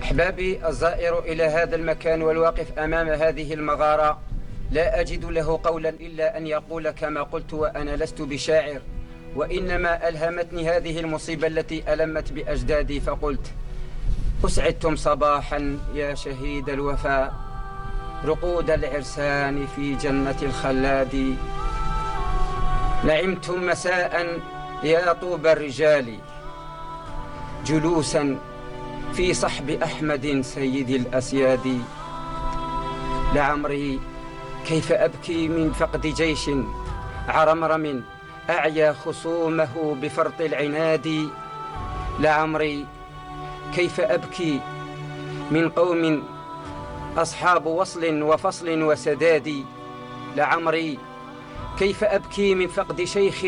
أحبابي، الزائر إلى هذا المكان والواقف أمام هذه المغارة لا أجد له قولا إلا أن يقول كما قلت: وأنا لست بشاعر، وإنما ألهمتني هذه المصيبة التي ألمت بأجدادي، فقلت: أسعدتم صباحا يا شهيد الوفاء، رقود العرسان في جنة الخلاد، نعمتم مساء يا طوب الرجال، جلوسا في صحب أحمد سيد الأسياد، لعمري كيف أبكي من فقد جيش عرمرم أعيا خصومه بفرط العناد، لعمري كيف أبكي من قوم أصحاب وصل وفصل وسداد، لعمري كيف أبكي من فقد شيخ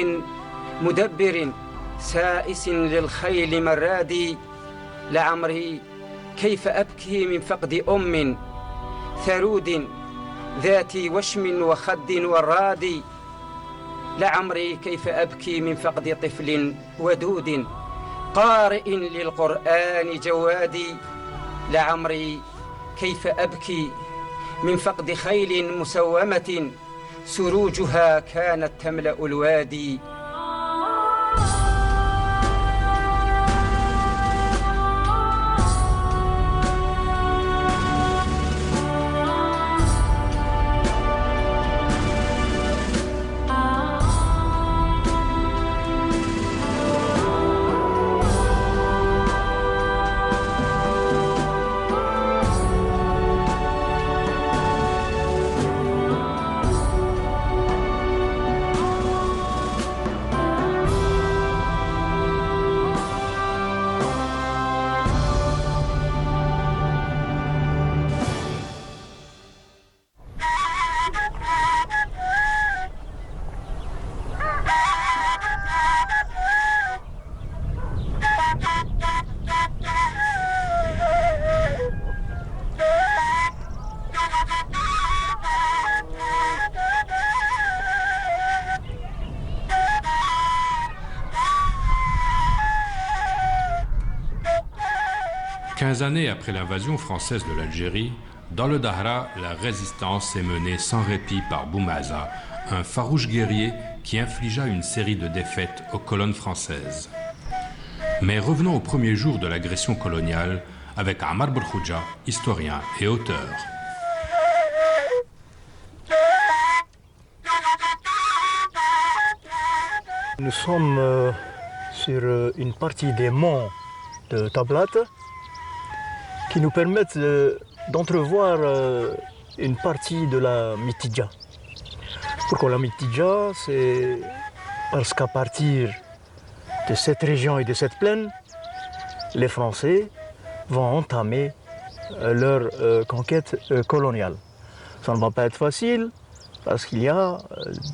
مدبر سائس للخيل مراد، لعمري كيف أبكي من فقد أم ثرود ذات وشم وخد وراد، لعمري كيف أبكي من فقد طفل ودود قارئ للقرآن جوادي، لعمري كيف أبكي من فقد خيل مسومة سروجها كانت تملأ الوادي. Quinze années après l'invasion française de l'Algérie, dans le Dahra, la résistance est menée sans répit par Boumaza, un farouche guerrier qui infligea une série de défaites aux colonnes françaises. Mais revenons au premier jour de l'agression coloniale avec Ammar Belkhouja, historien et auteur. Nous sommes sur une partie des monts de Tablat qui nous permettent d'entrevoir une partie de la Mitidja. Pourquoi la Mitidja? C'est parce qu'à partir de cette région et de cette plaine, les Français vont entamer leur conquête coloniale. Ça ne va pas être facile parce qu'il y a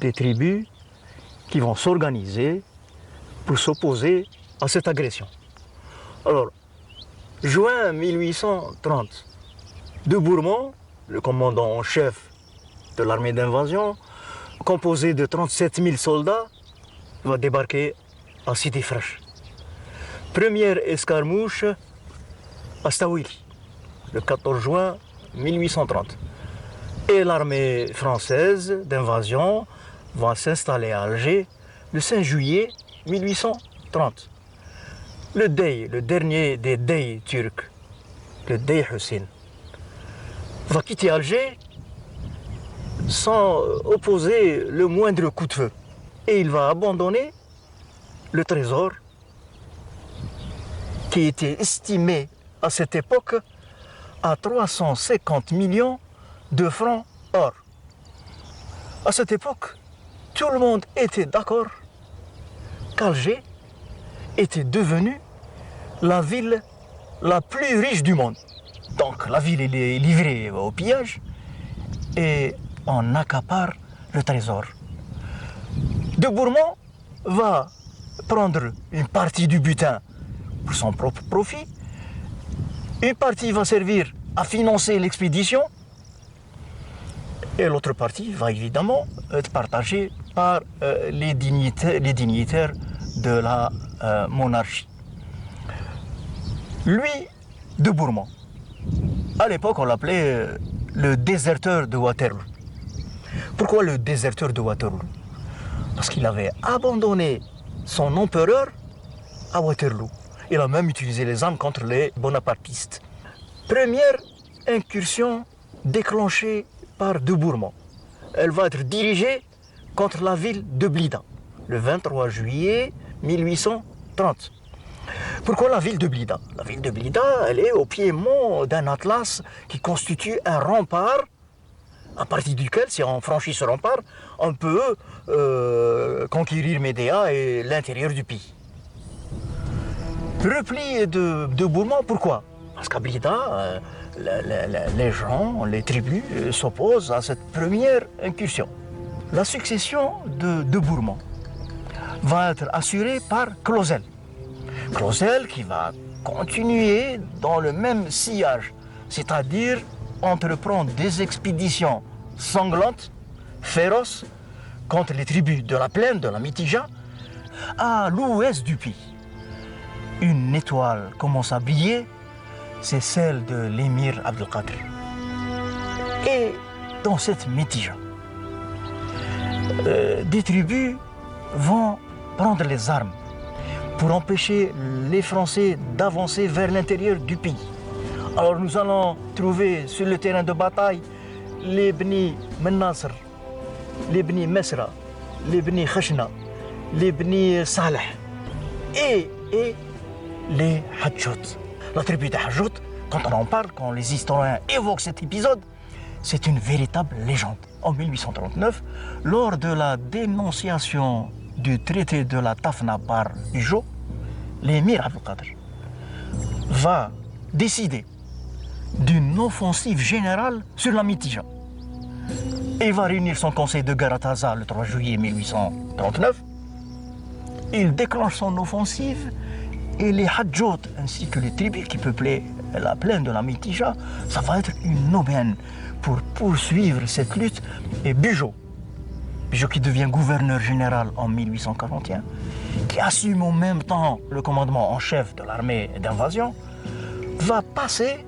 des tribus qui vont s'organiser pour s'opposer à cette agression. Alors, juin 1830, de Bourmont, le commandant en chef de l'armée d'invasion, composé de 37 000 soldats, va débarquer à Sidi Fraîche. Première escarmouche à Stawili, le 14 juin 1830. Et l'armée française d'invasion va s'installer à Alger le 5 juillet 1830. Le Dey, le dernier des Dey turcs, le Dey Hussein, va quitter Alger sans opposer le moindre coup de feu. Et il va abandonner le trésor qui était estimé à cette époque à 350 millions de francs or. À cette époque, tout le monde était d'accord qu'Alger était devenue la ville la plus riche du monde. Donc la ville est livrée au pillage et on accapare le trésor. De Bourmont va prendre une partie du butin pour son propre profit, une partie va servir à financer l'expédition et l'autre partie va évidemment être partagée par les dignitaires de la monarchie. Lui, de Bourmont, À l'époque, on l'appelait le déserteur de Waterloo. Pourquoi le déserteur de Waterloo? Parce qu'il avait abandonné son empereur à Waterloo. Il a même utilisé les armes contre les bonapartistes. Première incursion déclenchée par de Bourmont. Elle va être dirigée contre la ville de Blida, le 23 juillet 1830. Pourquoi la ville de Blida? La ville de Blida, elle est au piémont d'un atlas qui constitue un rempart, à partir duquel, si on franchit ce rempart, on peut conquérir Médéa et l'intérieur du pays. Repli de Bourmont, pourquoi? Parce qu'à Blida, les gens, les tribus s'opposent à cette première incursion. La succession de Bourmont va être assurée par Clausel. Clausel qui va continuer dans le même sillage, c'est-à-dire entreprendre des expéditions sanglantes, féroces, contre les tribus de la plaine, de la Mitija, à l'ouest du pays. Une étoile commence à briller, c'est celle de l'émir Abdelkader. Et dans cette Mitija, des tribus vont prendre les armes pour empêcher les Français d'avancer vers l'intérieur du pays. Alors nous allons trouver sur le terrain de bataille les Bni Mennasr, les Bni Mesra, les Bni Khashna, les Bni Saleh et les Hadjout. La tribu des Hadjout, quand on en parle, quand les historiens évoquent cet épisode, c'est une véritable légende. En 1839, lors de la dénonciation du traité de la Tafna par Bugeaud, l'émir Abdelkader va décider d'une offensive générale sur la Mitija. Il va réunir son conseil de guerre à Taza le 3 juillet 1839. Il déclenche son offensive et les Hadjout ainsi que les tribus qui peuplaient la plaine de la Mitija, ça va être une aubaine pour poursuivre cette lutte. Et Bugeaud qui devient gouverneur général en 1841, qui assume en même temps le commandement en chef de l'armée d'invasion, va passer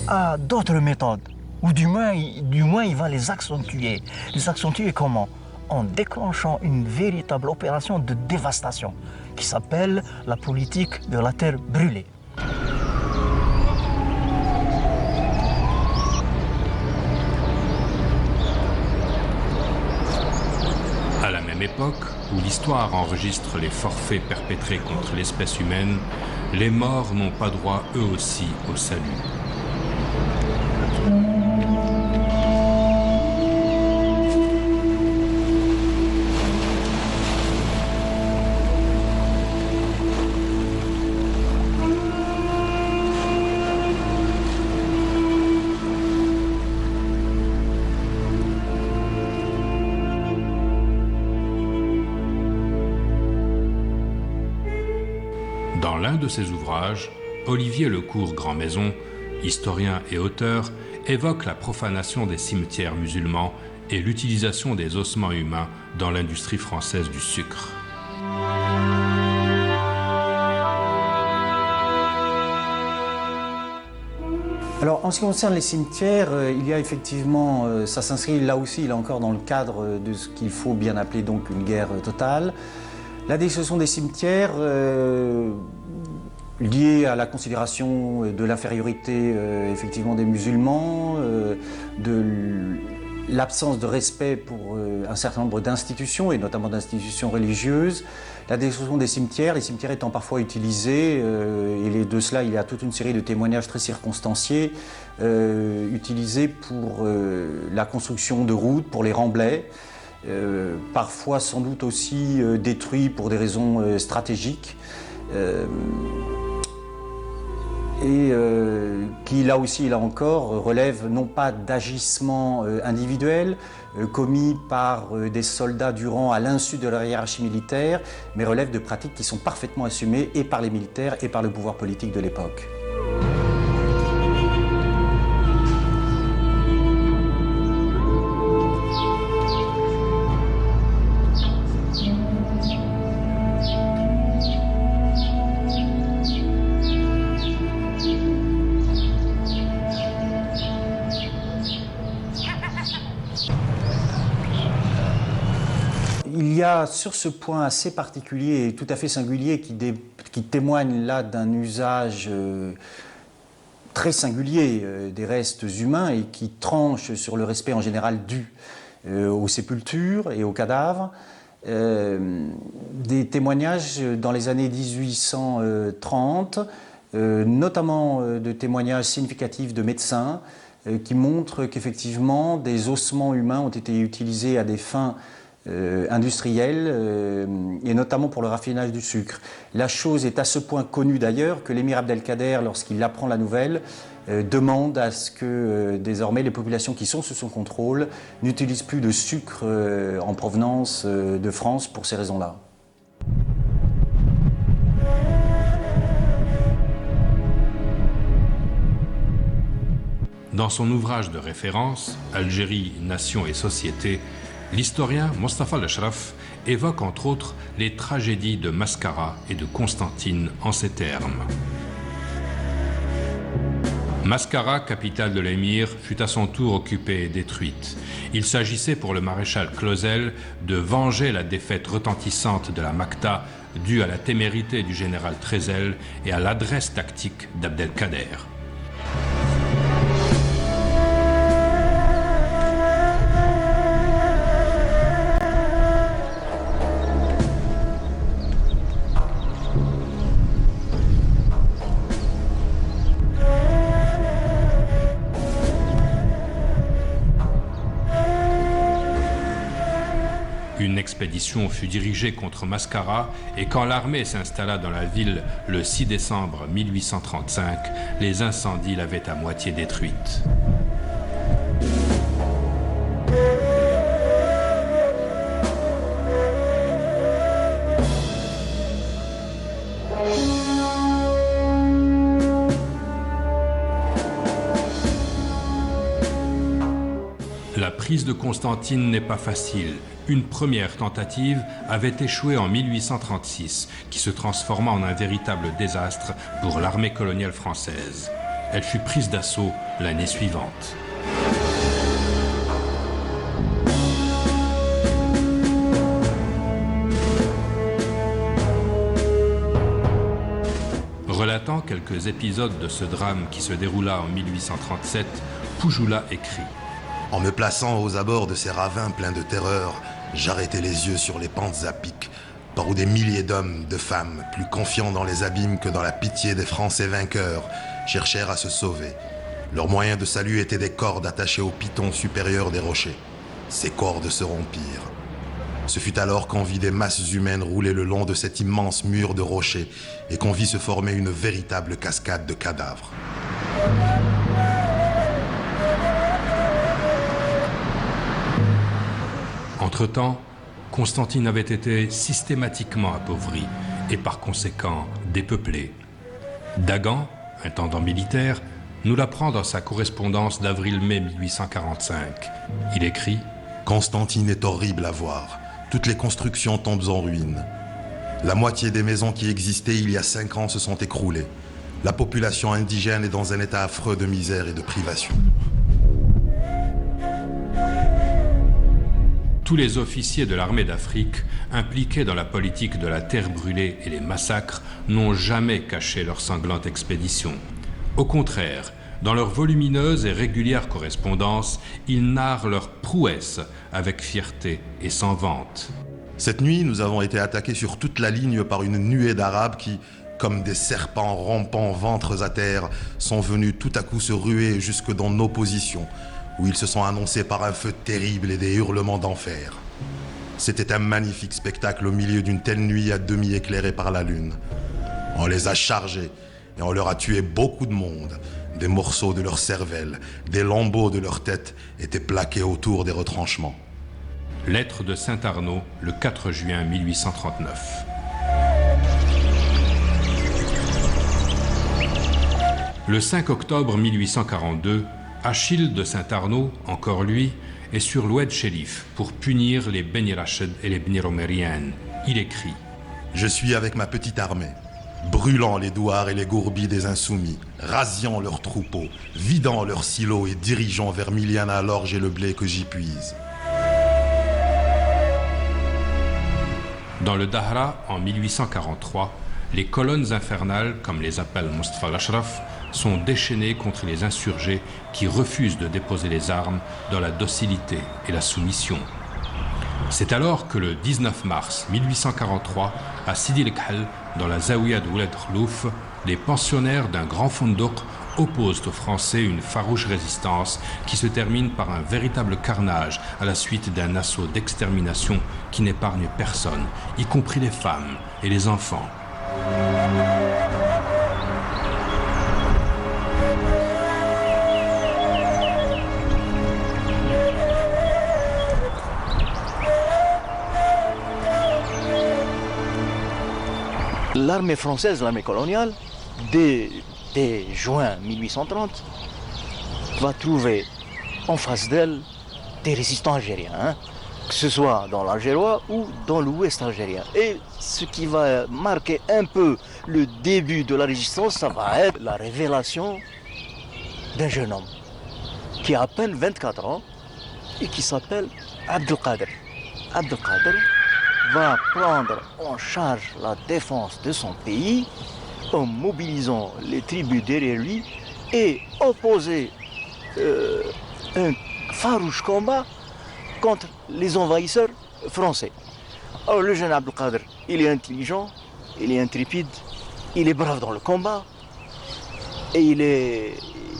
à d'autres méthodes, ou du moins il va les accentuer. Les accentuer comment? En déclenchant une véritable opération de dévastation qui s'appelle la politique de la terre brûlée. À la même époque, où l'histoire enregistre les forfaits perpétrés contre l'espèce humaine, les morts n'ont pas droit eux aussi au salut. Dans l'un de ses ouvrages, Olivier Lecourt Grandmaison, historien et auteur, évoque la profanation des cimetières musulmans et l'utilisation des ossements humains dans l'industrie française du sucre. Alors, en ce qui concerne les cimetières, il y a effectivement, ça s'inscrit là aussi, là encore, dans le cadre de ce qu'il faut bien appeler donc une guerre totale. La destruction des cimetières, liée à la considération de l'infériorité effectivement des musulmans, de l'absence de respect pour un certain nombre d'institutions, et notamment d'institutions religieuses. La destruction des cimetières, les cimetières étant parfois utilisés, et de cela il y a toute une série de témoignages très circonstanciés, utilisés pour la construction de routes, pour les remblais, parfois sans doute aussi détruits pour des raisons stratégiques. Et qui, là aussi, là encore, relève non pas d'agissements individuels commis par des soldats du rang à l'insu de leur hiérarchie militaire, mais relève de pratiques qui sont parfaitement assumées et par les militaires et par le pouvoir politique de l'époque. y a sur ce point assez particulier et tout à fait singulier qui témoigne là d'un usage très singulier des restes humains et qui tranche sur le respect en général dû aux sépultures et aux cadavres. Des témoignages dans les années 1830, notamment de témoignages significatifs de médecins qui montrent qu'effectivement des ossements humains ont été utilisés à des fins industrielles et notamment pour le raffinage du sucre. La chose est à ce point connue d'ailleurs que l'émir Abdelkader, lorsqu'il apprend la nouvelle, demande à ce que désormais les populations qui sont sous son contrôle n'utilisent plus de sucre en provenance de France pour ces raisons-là. Dans son ouvrage de référence, Algérie, nation et société, l'historien Mostafa Lechraf évoque entre autres les tragédies de Mascara et de Constantine en ces termes. Mascara, capitale de l'émir, fut à son tour occupée et détruite. Il s'agissait pour le maréchal Clausel de venger la défaite retentissante de la Makta due à la témérité du général Trézel et à l'adresse tactique d'Abdelkader. Une expédition fut dirigée contre Mascara et quand l'armée s'installa dans la ville le 6 décembre 1835, les incendies l'avaient à moitié détruite. La prise de Constantine n'est pas facile. Une première tentative avait échoué en 1836, qui se transforma en un véritable désastre pour l'armée coloniale française. Elle fut prise d'assaut l'année suivante. Relatant quelques épisodes de ce drame qui se déroula en 1837, Poujoula écrit: En me plaçant aux abords de ces ravins pleins de terreur, j'arrêtai les yeux sur les pentes à pic, par où des milliers d'hommes, de femmes, plus confiants dans les abîmes que dans la pitié des Français vainqueurs, cherchèrent à se sauver. Leur moyen de salut était des cordes attachées au piton supérieur des rochers. Ces cordes se rompirent. Ce fut alors qu'on vit des masses humaines rouler le long de cet immense mur de rochers et qu'on vit se former une véritable cascade de cadavres. Entre-temps, Constantine avait été systématiquement appauvri et par conséquent dépeuplé. Dagan, intendant militaire, nous l'apprend dans sa correspondance d'avril-mai 1845. Il écrit: Constantine est horrible à voir. Toutes les constructions tombent en ruine. La moitié des maisons qui existaient il y a 5 ans se sont écroulées. La population indigène est dans un état affreux de misère et de privation. Tous les officiers de l'armée d'Afrique, impliqués dans la politique de la terre brûlée et les massacres, n'ont jamais caché leur sanglante expédition. Au contraire, dans leur volumineuse et régulière correspondance, ils narrent leurs prouesses avec fierté et sans vente. Cette nuit, nous avons été attaqués sur toute la ligne par une nuée d'Arabes qui, comme des serpents rampant ventres à terre, sont venus tout à coup se ruer jusque dans nos positions, où ils se sont annoncés par un feu terrible et des hurlements d'enfer. C'était un magnifique spectacle au milieu d'une telle nuit à demi éclairée par la lune. On les a chargés et on leur a tué beaucoup de monde. Des morceaux de leur cervelle, des lambeaux de leur tête étaient plaqués autour des retranchements. Lettre de Saint-Arnaud, le 4 juin 1839. Le 5 octobre 1842, Achille de Saint-Arnaud, encore lui, est sur l'Oued Chérif pour punir les Beni Rached et les Beni Romériennes. Il écrit: Je suis avec ma petite armée, brûlant les douars et les gourbis des insoumis, rasiant leurs troupeaux, vidant leurs silos et dirigeant vers Miliana l'orge et le blé que j'y puise. Dans le Dahra, en 1843, les colonnes infernales, comme les appelle Mustafa al-Ashraf, sont déchaînées contre les insurgés qui refusent de déposer les armes dans la docilité et la soumission. C'est alors que le 19 mars 1843, à Sidi el-Khal, dans la Zawiya de Ouled Khlouf, les pensionnaires d'un grand fondouk opposent aux Français une farouche résistance qui se termine par un véritable carnage à la suite d'un assaut d'extermination qui n'épargne personne, y compris les femmes et les enfants. L'armée française, l'armée coloniale, dès juin 1830, va trouver en face d'elle des résistants algériens, hein, que ce soit dans l'Algérois ou dans l'ouest algérien. Et ce qui va marquer un peu le début de la résistance, ça va être la révélation d'un jeune homme qui a à peine 24 ans et qui s'appelle Abdelkader. Abdelkader va prendre en charge la défense de son pays en mobilisant les tribus derrière lui et opposer un farouche combat contre les envahisseurs français. Alors le jeune Abdelkader, il est intelligent, il est intrépide, il est brave dans le combat et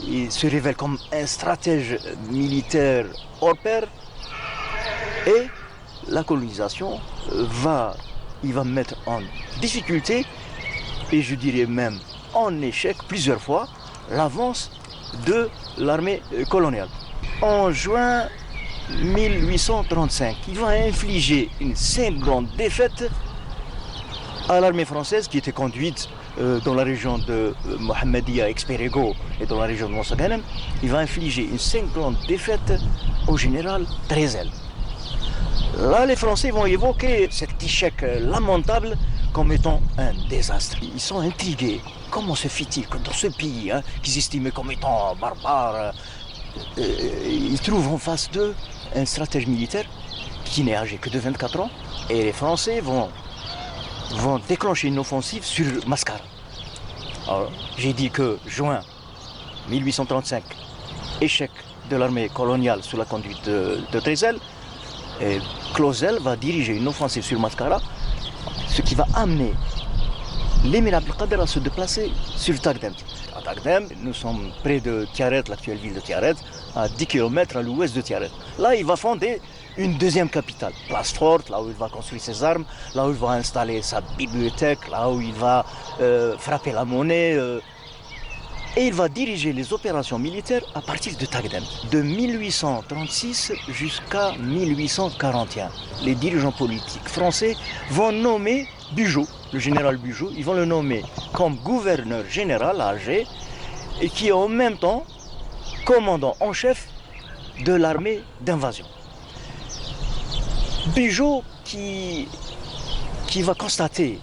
il se révèle comme un stratège militaire hors pair. Et la colonisation il va mettre en difficulté, et je dirais même en échec plusieurs fois, l'avance de l'armée coloniale. En juin 1835, il va infliger une cinglante défaite à l'armée française qui était conduite dans la région de Mohammedia, Experego et dans la région de Moussaganem. Il va infliger une cinglante défaite au général Trezel. Là, les Français vont évoquer cet échec lamentable comme étant un désastre. Ils sont intrigués. Comment se fait-il que dans ce pays, qu'ils estimaient comme étant barbare, ils trouvent en face d'eux un stratège militaire qui n'est âgé que de 24 ans. Et les Français vont déclencher une offensive sur Mascara. Alors, j'ai dit que juin 1835, échec de l'armée coloniale sous la conduite de Trezel. Et Clausel va diriger une offensive sur Mascara, ce qui va amener l'émir Abdelkader à se déplacer sur Tagdem. À Tagdem, nous sommes près de Tiaret, l'actuelle ville de Tiaret, à 10 km à l'ouest de Tiaret. Là, il va fonder une deuxième capitale, Place Forte, là où il va construire ses armes, là où il va installer sa bibliothèque, là où il va frapper la monnaie. Et il va diriger les opérations militaires à partir de Tagdem. De 1836 jusqu'à 1841, les dirigeants politiques français vont nommer Bugeaud, le général Bugeaud, ils vont le nommer comme gouverneur général à Alger et qui est en même temps commandant en chef de l'armée d'invasion. Bugeaud qui va constater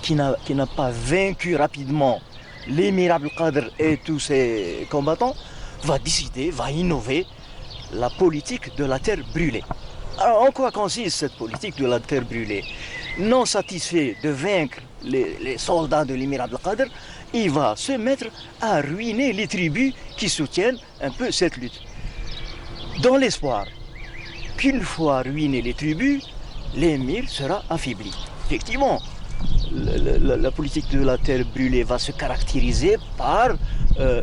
qu'il n'a pas vaincu rapidement l'émir Abdelkader et tous ses combattants, va décider, va innover la politique de la terre brûlée. Alors, en quoi consiste cette politique de la terre brûlée? Non satisfait de vaincre les soldats de l'émir Abdelkader, il va se mettre à ruiner les tribus qui soutiennent un peu cette lutte. Dans l'espoir qu'une fois ruinées les tribus, l'émir sera affaibli. Effectivement, la politique de la terre brûlée va se caractériser par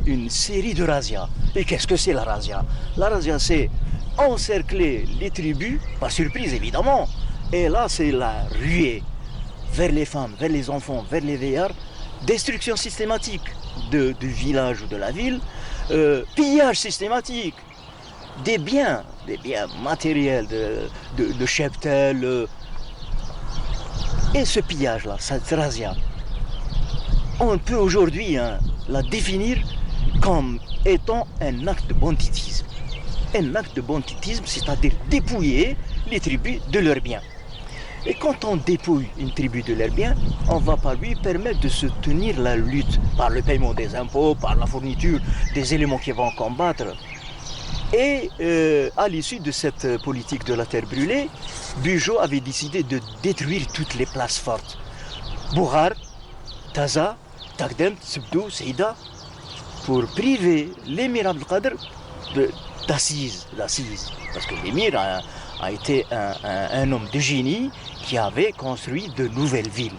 une série de razzias. Et qu'est-ce que c'est la razzia? La razzia, c'est encercler les tribus, par surprise évidemment, et là c'est la ruée vers les femmes, vers les enfants, vers les vieillards, destruction systématique du village ou de la ville, pillage systématique des biens matériels, de cheptel. Et ce pillage-là, cette razzia, on peut aujourd'hui la définir comme étant un acte de banditisme. Un acte de banditisme, c'est-à-dire dépouiller les tribus de leurs biens. Et quand on dépouille une tribu de leurs biens, on ne va pas lui permettre de soutenir la lutte par le paiement des impôts, par la fourniture des éléments qui vont combattre. Et à l'issue de cette politique de la terre brûlée, Bugeaud avait décidé de détruire toutes les places fortes. Boughar, Taza, Tagdem, Sibdou, Seïda, pour priver l'émir Abdelkader d'assises. Parce que l'émir a été un homme de génie qui avait construit de nouvelles villes.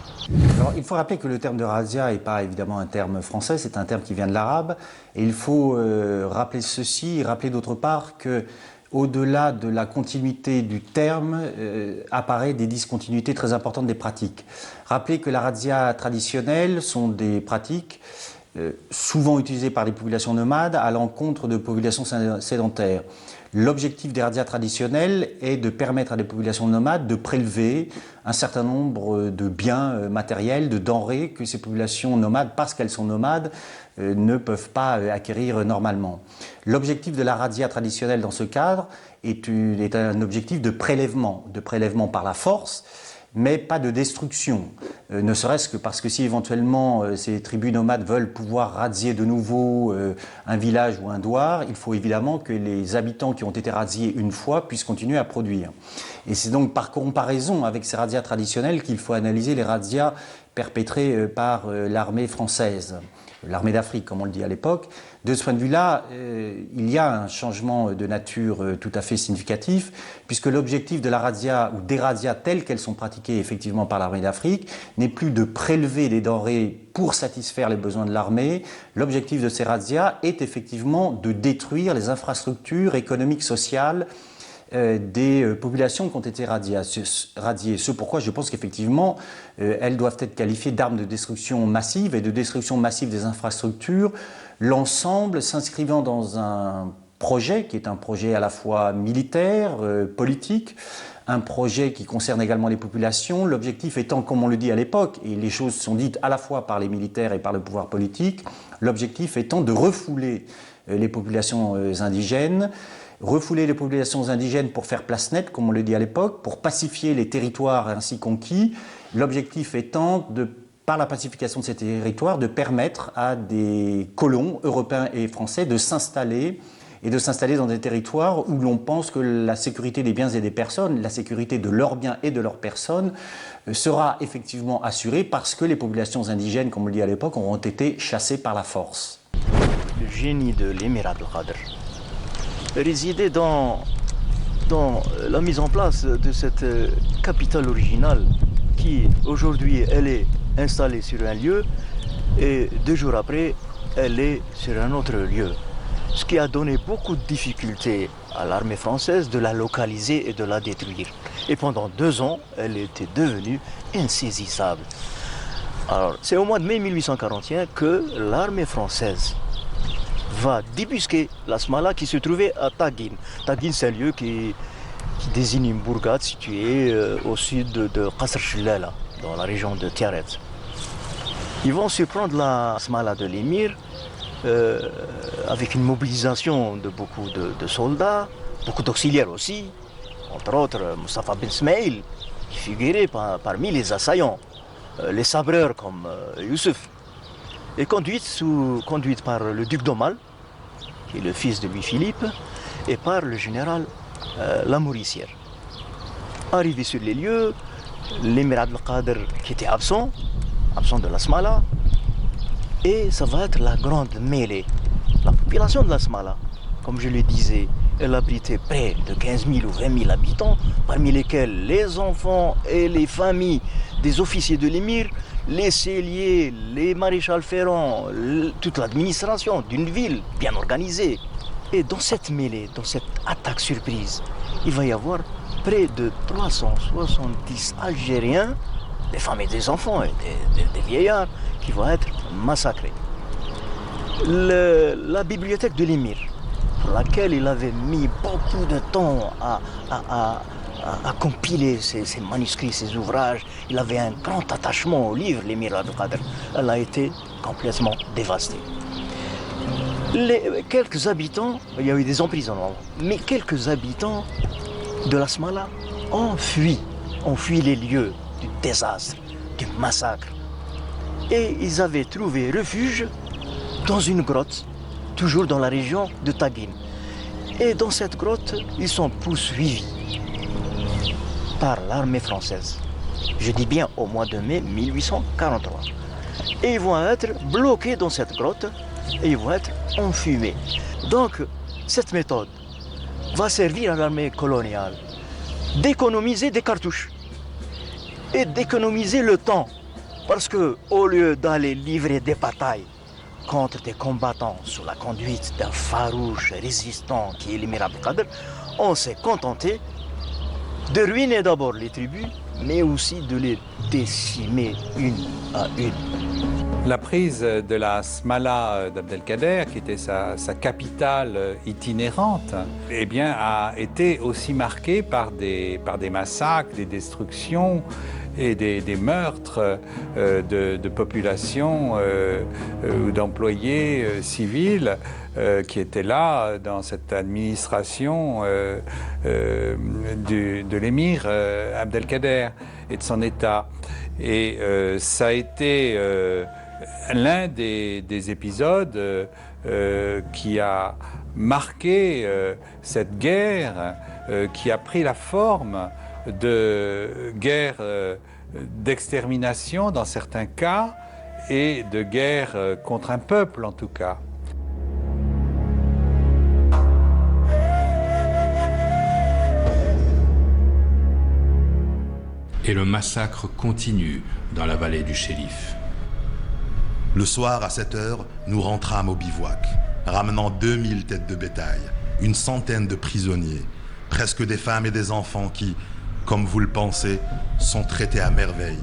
Alors, il faut rappeler que le terme de razzia n'est pas évidemment un terme français, c'est un terme qui vient de l'arabe. Et il faut rappeler ceci, rappeler d'autre part que au-delà de la continuité du terme, apparaît des discontinuités très importantes des pratiques. Rappelez que la razzia traditionnelle sont des pratiques souvent utilisées par les populations nomades à l'encontre de populations sédentaires. L'objectif des razzias traditionnelles est de permettre à des populations nomades de prélever un certain nombre de biens matériels, de denrées que ces populations nomades, parce qu'elles sont nomades, ne peuvent pas acquérir normalement. L'objectif de la razzia traditionnelle dans ce cadre est un objectif de prélèvement par la force, mais pas de destruction. Ne serait-ce que parce que si éventuellement ces tribus nomades veulent pouvoir razzier de nouveau un village ou un douar, il faut évidemment que les habitants qui ont été razziés une fois puissent continuer à produire. Et c'est donc par comparaison avec ces razzias traditionnelles qu'il faut analyser les razzias perpétrées par l'armée française, l'armée d'Afrique comme on le dit à l'époque. De ce point de vue-là, il y a un changement de nature tout à fait significatif, puisque l'objectif de la razzia ou des razzias telles qu'elles sont pratiquées effectivement par l'armée d'Afrique n'est plus de prélever des denrées pour satisfaire les besoins de l'armée. L'objectif de ces razzias est effectivement de détruire les infrastructures économiques, sociales des populations qui ont été radiées. Ce pourquoi je pense qu'effectivement, elles doivent être qualifiées d'armes de destruction massive et de destruction massive des infrastructures, l'ensemble s'inscrivant dans un projet qui est un projet à la fois militaire, politique, un projet qui concerne également les populations, l'objectif étant, comme on le dit à l'époque, et les choses sont dites à la fois par les militaires et par le pouvoir politique, l'objectif étant de refouler les populations indigènes, refouler les populations indigènes pour faire place nette, comme on le dit à l'époque, pour pacifier les territoires ainsi conquis, l'objectif étant par la pacification de ces territoires, de permettre à des colons européens et français de s'installer dans des territoires où l'on pense que la sécurité des biens et des personnes, la sécurité de leurs biens et de leurs personnes sera effectivement assurée parce que les populations indigènes, comme on le dit à l'époque, auront été chassées par la force. Le génie de l'émir Abdelkader résidait dans la mise en place de cette capitale originale qui, aujourd'hui, elle est installée sur un lieu et 2 jours après, elle est sur un autre lieu. Ce qui a donné beaucoup de difficultés à l'armée française de la localiser et de la détruire. Et pendant 2 ans, elle était devenue insaisissable. Alors, c'est au mois de mai 1841 que l'armée française va débusquer la Smala qui se trouvait à Taguine. Taguine, c'est un lieu qui désigne une bourgade située au sud de Qasr Chellala, dans la région de Tiaret. Ils vont surprendre la Smala de l'émir avec une mobilisation de beaucoup de soldats, beaucoup d'auxiliaires aussi, entre autres Mustafa Ben Smaïl, qui figurait parmi les assaillants, les sabreurs comme Youssef, et conduite par le duc d'Aumale, qui est le fils de Louis-Philippe, et par le général Lamoricière. Arrivé sur les lieux, l'émir Abdelkader qui était absent de la Smala, et ça va être la grande mêlée. La population de la Smala, comme je le disais, elle abritait près de 15 000 ou 20 000 habitants, parmi lesquels les enfants et les familles des officiers de l'émir, les celliers, les maréchals ferrants, toute l'administration d'une ville bien organisée. Et dans cette mêlée, dans cette attaque surprise, il va y avoir près de 370 Algériens, des femmes et des enfants et des vieillards, qui vont être massacrés. La bibliothèque de l'émir, pour laquelle il avait mis beaucoup de temps à compiler ses manuscrits, ses ouvrages, il avait un grand attachement au livre, l'émir Abdelkader, elle a été complètement dévastée. Quelques habitants, il y a eu des emprisonnements, mais quelques habitants de la Smala ont fui les lieux du désastre, du massacre. Et ils avaient trouvé refuge dans une grotte, toujours dans la région de Taguine. Et dans cette grotte, ils sont poursuivis par l'armée française. Je dis bien au mois de mai 1843. Et ils vont être bloqués dans cette grotte et ils vont être enfumés. Donc, cette méthode va servir à l'armée coloniale d'économiser des cartouches et d'économiser le temps. Parce que, au lieu d'aller livrer des batailles contre des combattants sous la conduite d'un farouche résistant qui est l'émir Abdelkader, on s'est contenté de ruiner d'abord les tribus, mais aussi de les décimer une à une. La prise de la Smala d'Abdelkader, qui était sa capitale itinérante, eh bien, a été aussi marquée par des massacres, des destructions et des meurtres de populations ou d'employés civils qui étaient là dans cette administration de l'émir Abdelkader et de son État. Et ça a été l'un des épisodes qui a marqué cette guerre qui a pris la forme de guerre d'extermination dans certains cas et de guerre contre un peuple en tout cas. Et le massacre continue dans la vallée du Chérif. Le soir, à 7 heures, nous rentrâmes au bivouac, ramenant 2000 têtes de bétail, une centaine de prisonniers, presque des femmes et des enfants qui, comme vous le pensez, sont traités à merveille.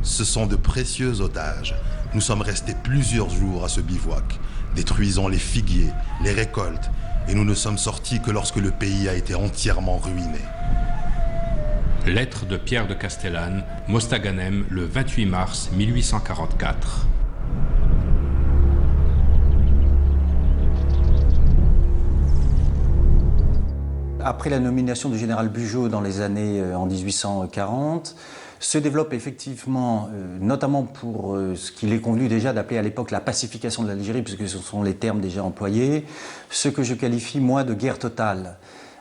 Ce sont de précieux otages. Nous sommes restés plusieurs jours à ce bivouac, détruisant les figuiers, les récoltes, et nous ne sommes sortis que lorsque le pays a été entièrement ruiné. Lettre de Pierre de Castellane, Mostaganem, le 28 mars 1844. Après la nomination du général Bugeaud dans les années en 1840, se développe effectivement, notamment pour ce qu'il est convenu déjà d'appeler à l'époque la pacification de l'Algérie, puisque ce sont les termes déjà employés, ce que je qualifie moi de guerre totale.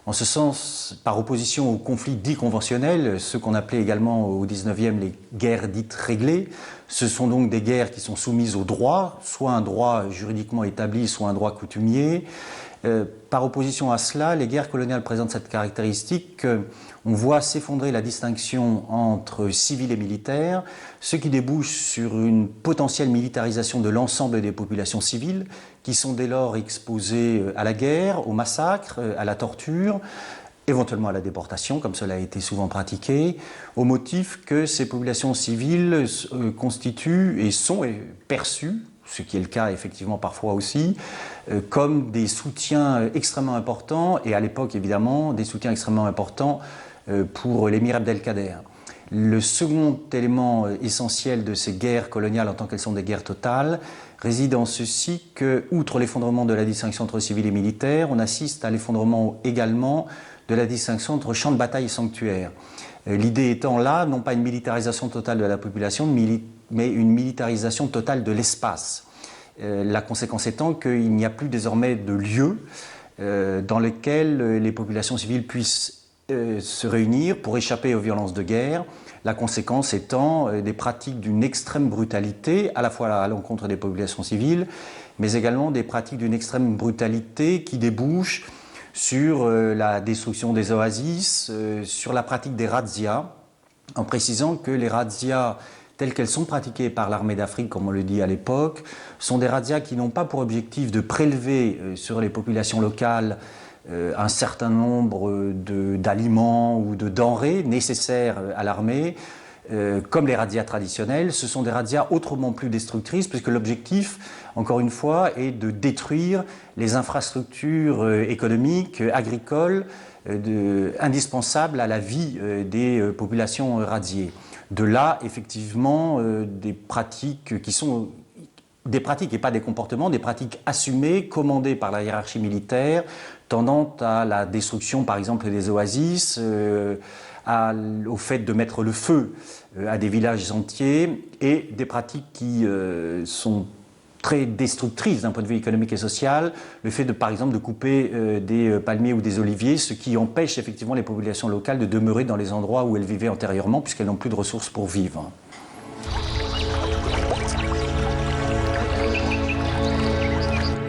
En ce sens, par opposition aux conflits dits conventionnels, ceux qu'on appelait également au XIXe les guerres dites réglées, ce sont donc des guerres qui sont soumises au droit, soit un droit juridiquement établi, soit un droit coutumier. Par opposition à cela, les guerres coloniales présentent cette caractéristique qu'on voit s'effondrer la distinction entre civils et militaires, ce qui débouche sur une potentielle militarisation de l'ensemble des populations civiles, qui sont dès lors exposées à la guerre, au massacre, à la torture, éventuellement à la déportation, comme cela a été souvent pratiqué, au motif que ces populations civiles constituent et sont perçues, ce qui est le cas effectivement parfois aussi, comme des soutiens extrêmement importants, et à l'époque évidemment des soutiens extrêmement importants pour l'émir Abdelkader. Le second élément essentiel de ces guerres coloniales en tant qu'elles sont des guerres totales réside en ceci que, outre l'effondrement de la distinction entre civils et militaires, on assiste à l'effondrement également de la distinction entre champs de bataille et sanctuaires. L'idée étant là, non pas une militarisation totale de la population, mais une militarisation totale de l'espace. La conséquence étant qu'il n'y a plus désormais de lieux dans lesquels les populations civiles puissent se réunir pour échapper aux violences de guerre. La conséquence étant des pratiques d'une extrême brutalité, à la fois à l'encontre des populations civiles, mais également des pratiques d'une extrême brutalité qui débouchent sur la destruction des oasis, sur la pratique des razzias, en précisant que les razzias telles qu'elles sont pratiquées par l'armée d'Afrique, comme on le dit à l'époque, sont des razzias qui n'ont pas pour objectif de prélever sur les populations locales un certain nombre d'aliments ou de denrées nécessaires à l'armée, comme les razzias traditionnelles. Ce sont des razzias autrement plus destructrices, puisque l'objectif, encore une fois, est de détruire les infrastructures économiques, agricoles, indispensables à la vie des populations razziées. De là, effectivement, des pratiques qui sont des pratiques et pas des comportements, des pratiques assumées, commandées par la hiérarchie militaire, tendant à la destruction, par exemple, des oasis, au fait de mettre le feu à des villages entiers, et des pratiques qui sont très destructrice d'un point de vue économique et social, le fait de, par exemple, de couper des palmiers ou des oliviers, ce qui empêche effectivement les populations locales de demeurer dans les endroits où elles vivaient antérieurement, puisqu'elles n'ont plus de ressources pour vivre.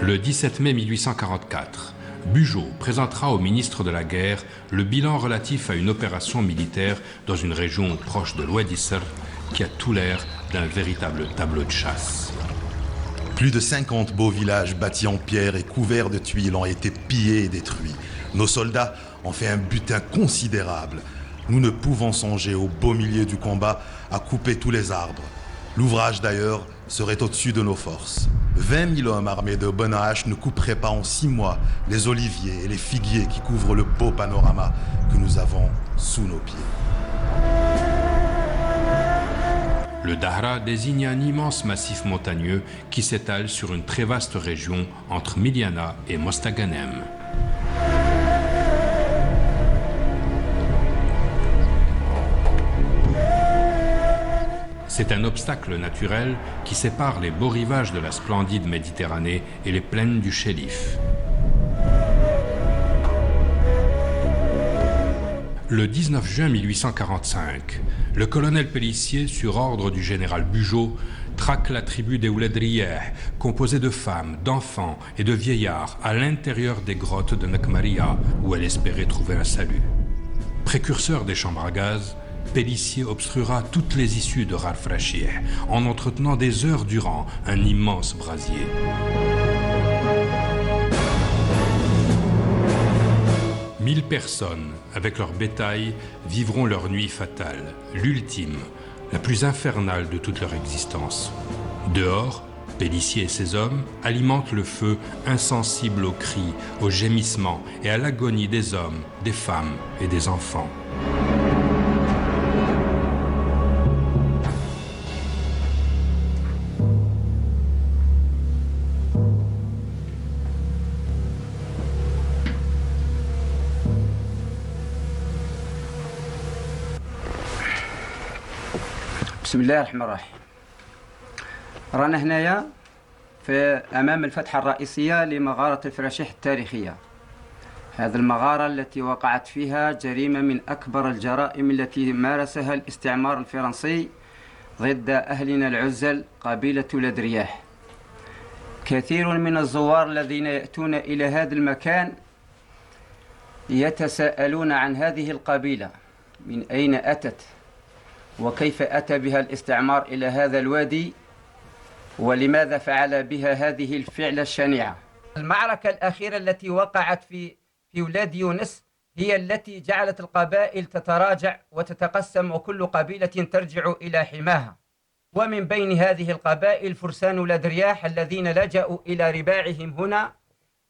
Le 17 mai 1844, Bugeaud présentera au ministre de la Guerre le bilan relatif à une opération militaire dans une région proche de l'Ouadisser qui a tout l'air d'un véritable tableau de chasse. Plus de 50 beaux villages bâtis en pierre et couverts de tuiles ont été pillés et détruits. Nos soldats ont fait un butin considérable. Nous ne pouvons songer au beau milieu du combat à couper tous les arbres. L'ouvrage d'ailleurs serait au-dessus de nos forces. 20 000 hommes armés de bonnes haches ne couperaient pas en 6 mois les oliviers et les figuiers qui couvrent le beau panorama que nous avons sous nos pieds. Le Dahra désigne un immense massif montagneux qui s'étale sur une très vaste région entre Miliana et Mostaganem. C'est un obstacle naturel qui sépare les beaux rivages de la splendide Méditerranée et les plaines du Chélif. Le 19 juin 1845, le colonel Pélissier, sur ordre du général Bugeaud, traque la tribu des Ouledriyeh, composée de femmes, d'enfants et de vieillards, à l'intérieur des grottes de Nakmaria, où elle espérait trouver un salut. Précurseur des chambres à gaz, Pélissier obstruera toutes les issues de Rar Frachih en entretenant des heures durant un immense brasier. Mille personnes, avec leur bétail, vivront leur nuit fatale, l'ultime, la plus infernale de toute leur existence. Dehors, Pélissier et ses hommes alimentent le feu insensible aux cris, aux gémissements et à l'agonie des hommes, des femmes et des enfants. بسم الله الرحمن الرحيم. رانا هنايا أمام الفتحة الرئيسية لمغارة الفراشيح التاريخية. هذه المغارة التي وقعت فيها جريمة من أكبر الجرائم التي مارسها الاستعمار الفرنسي ضد أهلنا العزل قبيلة ولدرياح. كثير من الزوار الذين يأتون إلى هذا المكان يتساءلون عن هذه القبيلة، من أين أتت وكيف أتى بها الاستعمار إلى هذا الوادي ولماذا فعل بها هذه الفعلة الشنيعة. المعركة الأخيرة التي وقعت في ولاد يونس هي التي جعلت القبائل تتراجع وتتقسم وكل قبيلة ترجع إلى حماها، ومن بين هذه القبائل فرسان ولاد رياح الذين لجأوا إلى رباعهم هنا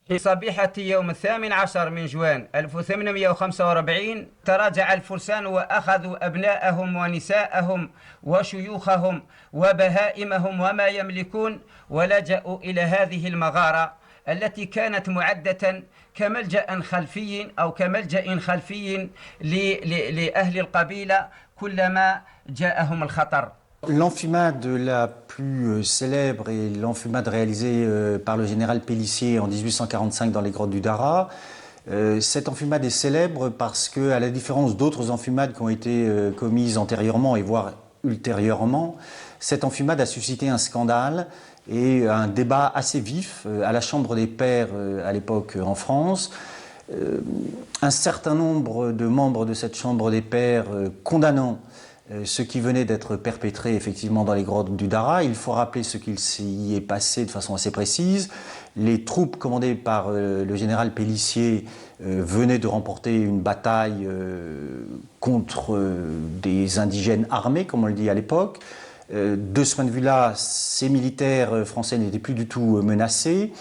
في صبيحة يوم 18 من جوان 1845. تراجع الفرسان وأخذوا أبناءهم ونساءهم وشيوخهم وبهائمهم وما يملكون ولجأوا إلى هذه المغارة التي كانت معدة كملجأ خلفي أو كملجأ خلفي لأهل القبيلة كلما جاءهم الخطر. L'enfumade la plus célèbre est l'enfumade réalisée par le général Pélissier en 1845 dans les grottes du Dahra. Cette enfumade est célèbre parce que, à la différence d'autres enfumades qui ont été commises antérieurement et voire ultérieurement, cette enfumade a suscité un scandale et un débat assez vif à la Chambre des Pairs à l'époque en France. Un certain nombre de membres de cette Chambre des Pairs condamnant ce qui venait d'être perpétré effectivement dans les grottes du Dahra. Il faut rappeler ce qu'il s'y est passé de façon assez précise. Les troupes commandées par le général Pélissier venaient de remporter une bataille contre des indigènes armés, comme on le dit à l'époque. De ce point de vue-là, ces militaires français n'étaient plus du tout menacés.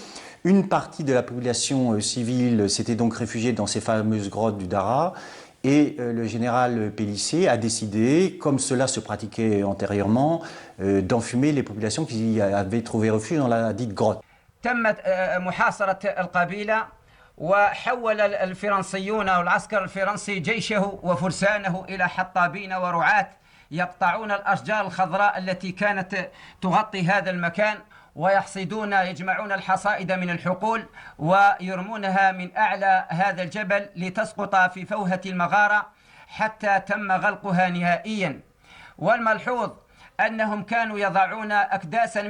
Une partie de la population civile s'était donc réfugiée dans ces fameuses grottes du Dahra. Et le général Pélissier a décidé, comme cela se pratiquait antérieurement, d'enfumer les populations qui avaient trouvé refuge dans la dite grotte. تمت محاصرة القبيلة وحول الفرنسيون أو العسكر الفرنسي جيشه وفرسانه إلى حطابين ورعاة يقطعون الأشجار الخضراء التي كانت تغطي هذا المكان ويحصدون يجمعون الحصائد من الحقول ويرمونها من أعلى هذا الجبل لتسقط في فوهة المغارة حتى تم غلقها نهائيا. والملحوظ أنهم كانوا يضعون أكداسا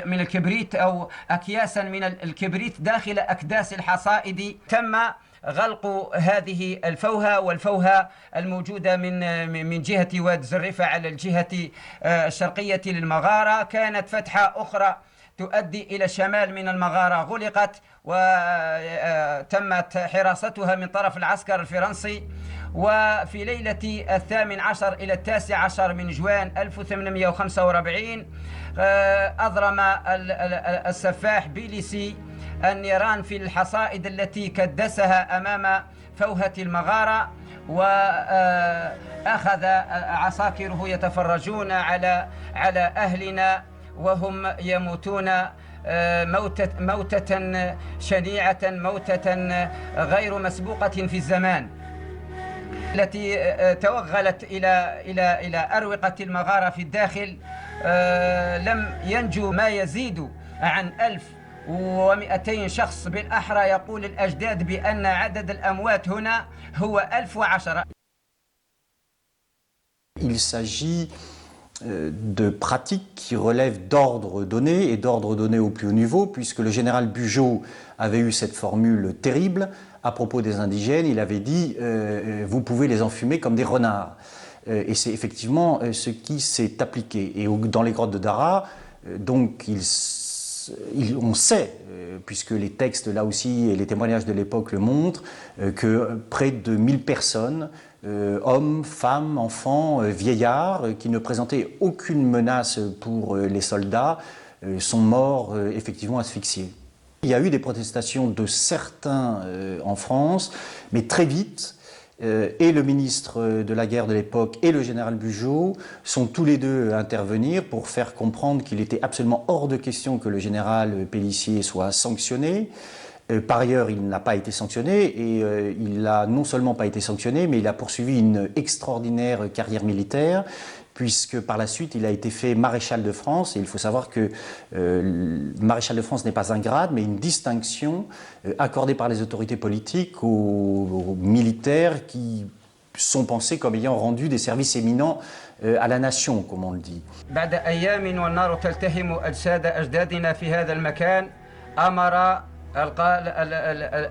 من الكبريت أو أكياسا من الكبريت داخل أكداس الحصائد. تم غلق هذه الفوهة، والفوهة الموجودة من جهة واد زريفة على الجهة الشرقية للمغارة. كانت فتحة أخرى تؤدي إلى الشمال من المغارة غلقت وتمت حراستها من طرف العسكر الفرنسي. وفي ليلة 18 إلى 19 من جوان 1845 أضرم السفاح بيليسي النيران في الحصائد التي كدسها أمام فوهة المغارة، وأخذ عساكره يتفرجون على أهلنا وهم يموتون موتة شنيعة، موتة غير مسبوقة في الزمان، التي توغلت إلى أروقة المغارة في الداخل. لم ينجو ما يزيد عن 1200 شخص، بالأحرى يقول الأجداد بأن عدد الأموات هنا هو 1010. Il s'agit de pratiques qui relèvent d'ordre donné et d'ordre donné au plus haut niveau, puisque le général Bugeaud avait eu cette formule terrible à propos des indigènes. Il avait dit vous pouvez les enfumer comme des renards. Et c'est effectivement ce qui s'est appliqué. Et dans les grottes de Dara, donc on sait, puisque les textes là aussi et les témoignages de l'époque le montrent, que près de 1000 personnes, hommes, femmes, enfants, vieillards, qui ne présentaient aucune menace pour les soldats, sont morts effectivement asphyxiés. Il y a eu des protestations de certains en France, mais très vite, et le ministre de la guerre de l'époque et le général Bugeaud sont tous les deux à intervenir pour faire comprendre qu'il était absolument hors de question que le général Pélissier soit sanctionné. Par ailleurs, il n'a pas été sanctionné et il n'a non seulement pas été sanctionné, mais il a poursuivi une extraordinaire carrière militaire, puisque par la suite, il a été fait maréchal de France. Et il faut savoir que maréchal de France n'est pas un grade, mais une distinction accordée par les autorités politiques aux militaires qui sont pensés comme ayant rendu des services éminents à la nation, comme on le dit. بعد أيام والنار تلتهم أجساد أجدادنا في هذا المكان، أمر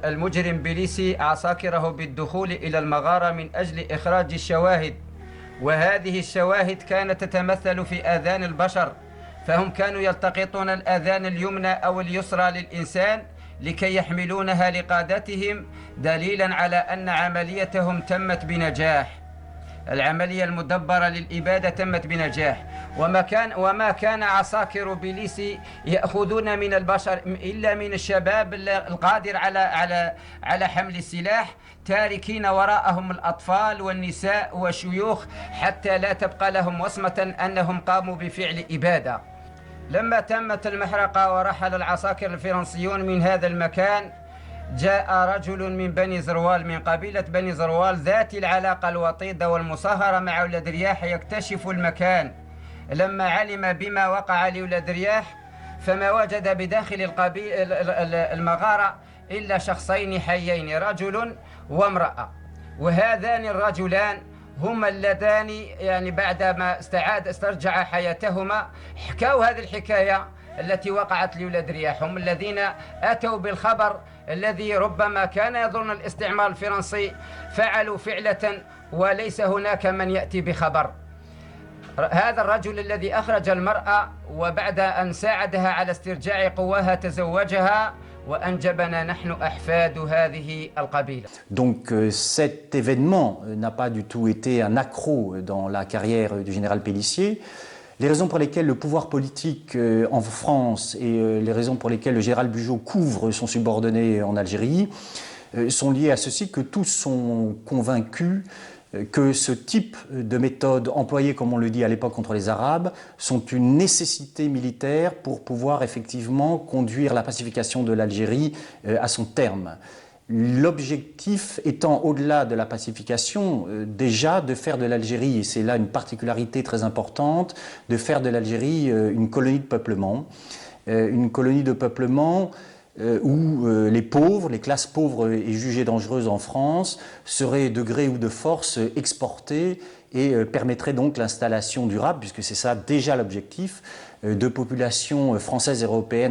المجرم بيليسي عساكره بالدخول إلى المغارة من أجل إخراج الشواهد، وهذه الشواهد كانت تتمثل في آذان البشر، فهم كانوا يلتقطون الآذان اليمنى أو اليسرى للإنسان لكي يحملونها لقادتهم، دليلا على أن عمليتهم تمت بنجاح. العملية المدبرة للإبادة تمت بنجاح، وما كان عساكر بيليسي يأخذون من البشر إلا من الشباب القادر على حمل السلاح، تاركين وراءهم الأطفال والنساء والشيوخ حتى لا تبقى لهم وصمة أنهم قاموا بفعل إبادة. لما تمت المحرقة ورحل العساكر الفرنسيون من هذا المكان، جاء رجل من بني زروال، من قبيلة بني زروال ذات العلاقة الوطيدة والمصاهرة مع ولاد رياح، يكتشف المكان. لما علم بما وقع لولاد رياح فما وجد بداخل المغارة إلا شخصين حيين، رجل وامرأة، وهذان الرجلان هما اللذان يعني بعدما استرجع حياتهما حكوا هذه الحكاية التي وقعت لولاد رياح. هم الذين أتوا بالخبر الذي ربما كان يظن الاستعمار الفرنسي فعلوا فعلة وليس هناك من يأتي بخبر. هذا الرجل الذي أخرج المرأة وبعد أن ساعدها على استرجاع قواها تزوجها وأنجبنا نحن أحفاد هذه القبيلة. Donc cet événement n'a pas du tout été un accroc dans la carrière du général Pélissier. Les raisons pour lesquelles le pouvoir politique en France et les raisons pour lesquelles le général Bugeaud couvre son subordonné en Algérie sont liées à ceci, que tous sont convaincus que ce type de méthodes employées, comme on le dit à l'époque contre les Arabes, sont une nécessité militaire pour pouvoir effectivement conduire la pacification de l'Algérie à son terme. L'objectif étant, au-delà de la pacification, déjà de faire de l'Algérie, et c'est là une particularité très importante, de faire de l'Algérie une colonie de peuplement. une colonie de peuplement où les pauvres, les classes pauvres et jugées dangereuses en France seraient de gré ou de force exportées et permettraient donc l'installation durable, puisque c'est ça déjà l'objectif, de populations françaises et européennes